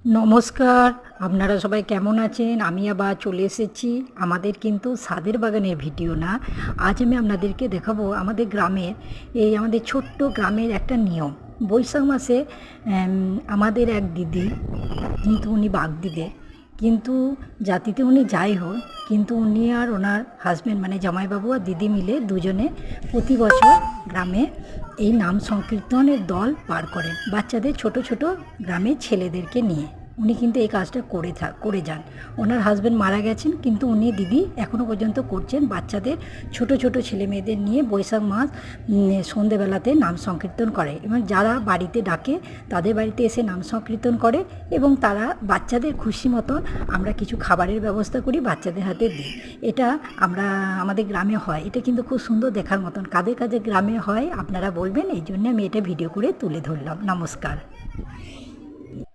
নমস্কার। আপনারা সবাই কেমন আছেন? আমি আবার চলে এসেছি। আমাদের কিন্তু ছাদের বাগানের ভিডিও না। আজ আমি আপনাদেরকে দেখাবো আমাদের গ্রামের, আমাদের ছোট্ট গ্রামের একটা নিয়ম। বৈশাখ মাসে আমাদের এক দিদি, কিন্তু উনি বাগদিদের, কিন্তু জাতিতে উনি যাই হোক, কিন্তু উনি আর ওনার হাজব্যান্ড মানে জামাইবাবু আর দিদি মিলে দুজনে প্রতি বছর গ্রামে এই নাম সংকীর্তনের দল বার করেন, বাচ্চাদের ছোট ছোট গ্রামের ছেলেদেরকে নিয়ে। উনি কিন্তু এই কাজটা করে যান। ওনার হাজব্যান্ড মারা গেছেন, কিন্তু উনি দিদি এখনও পর্যন্ত করছেন। বাচ্চাদের ছোট ছোট ছেলে মেয়েদের নিয়ে বৈশাখ মাস সন্ধেবেলাতে নাম সংকীর্তন করে, এবং যারা বাড়িতে ডাকে তাদের বাড়িতে এসে নাম সংকীর্তন করে, এবং তারা বাচ্চাদের খুশি মতন আমরা কিছু খাবারের ব্যবস্থা করি, বাচ্চাদের হাতে দিই। এটা আমাদের গ্রামে হয়। এটা কিন্তু খুব সুন্দর দেখার মতন। কাদের কাদের গ্রামে হয় আপনারা বলবেন, এই জন্য আমি এটা ভিডিও করে তুলে ধরলাম। নমস্কার।